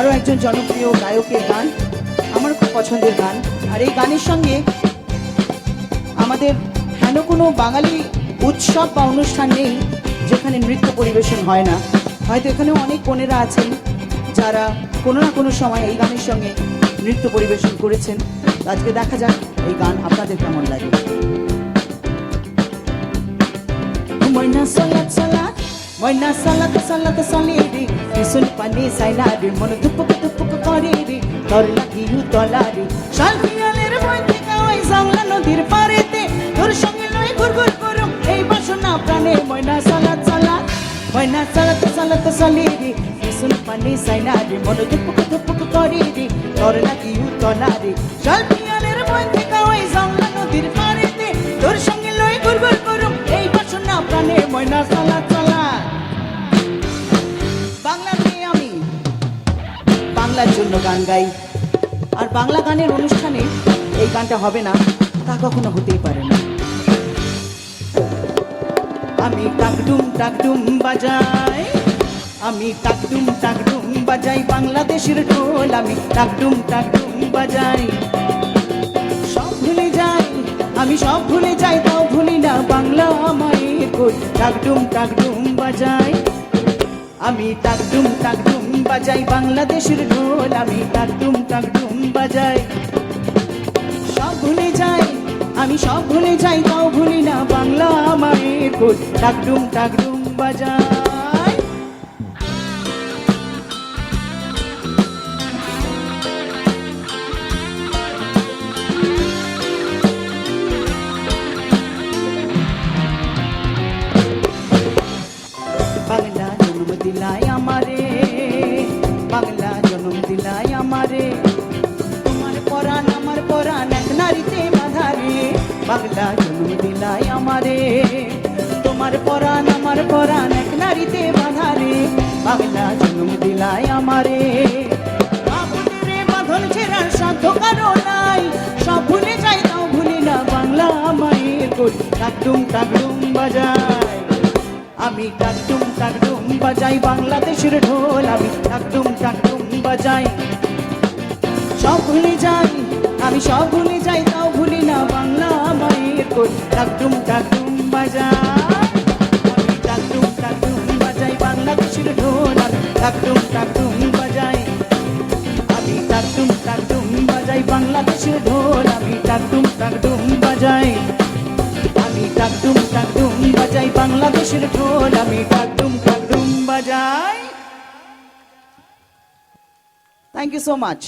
আরও একজন জনপ্রিয় গায়কের গান, আমার খুব পছন্দের গান। আর এই গানের সঙ্গে আমাদের হেন কোনো বাঙালি উৎসব বা অনুষ্ঠান নেই যেখানে নৃত্য পরিবেশন হয় না। হয়তো এখানেও অনেক বোনেরা আছেন যারা কোনো না কোনো সময় এই গানের সঙ্গে নৃত্য পরিবেশন করেছেন। আজকে দেখা যাক এই গান আপনাদের কেমন লাগে। ময়না সালাত সালাত, ময়না সালাত সালাত সালিরি, ইসুন পানি সাইলারি, মন দুপুক দুপুক করে রে, তোর লাগিউ তলারি। শাল পিয়ালের বই থেকে ওই জাংলা নদীর পারেতে, তোর সঙ্গে লই ঘুরঘুর করুম এই বাসনা প্রাণে। ময়না সালাত সালাত, ময়না সালাত সালাত সালিরি, ইসুন পানি সাইলারি, মন দুপুক দুপুক করে রে, তোর লাগিউ তলারি। শাল পিয়ালের বই থেকে ওই জাংলা নদীর পারেতে, তোর সঙ্গে লই ঘুরঘুর করুম এই বাসনা প্রাণে। ময়না সালাত সালাত। বাংলা মেয়ে আমি, বাংলার জন্য গান গাই। আর বাংলা গানের অনুষ্ঠানে এই গানটা হবে না তা কখনো হতেই পারে না। আমি টাকডুম বাজাই, আমি টাকডুম বাজাই, বাংলাদেশের ঢোল আমি টাকডুম বাজাই। সব ভুলে যাই, আমি সব ভুলে যাই, তাও ভুলি না বাংলা মায়ের কই। টাকডুম বাজাই, আমি টাকডুম বাজাই, বাংলাদেশের ঢোল আমি টাকডুম বাজাই। সব ভুলে যাই, আমি সব ভুলে যাই, তাও ভুলি না বাংলা মায়ের কই। টাকডুম বাজাই। বাংলা জন্ম দিলাই আমারে, বাংলা জন্ম দিলাই আমারে, তোমার পরাণ এক নারীতে বাঁধারে। বাংলা জন্ম দিলাই আমারে, তোমার পরাণ এক নারীতে বাঁধারে। বাংলা জন্ম দিলাই আমারে, বাবুদের বাঁধন ছেড়ার সাধ্য কারো নাই। সব ভুলে যাই, তাও ভুলি না বাংলা মায়ের কই। টাকডুম বাজাই, আমি টাকডুম বাজাই, বাংলাদেশের ঢোল আমি টাকডুম বাজাই। সব ভুলে যাই, আমি সব ভুলে যাই, তাও ভুলি না বাংলা মায়ের কই। টাকডুম বাজাই, আমি টাকডুম বাজাই, বাংলাদেশের ঢোল আমি টাকডুম বাজাই। আমি টাকডুম বাজাই, বাংলাদেশের ঢোল আমি টাকডুম বাজাই। আমি টাকডুম বাজাই, বাংলাদেশের ঢোল আমি টাকডুম বাজাই। Thank you so much.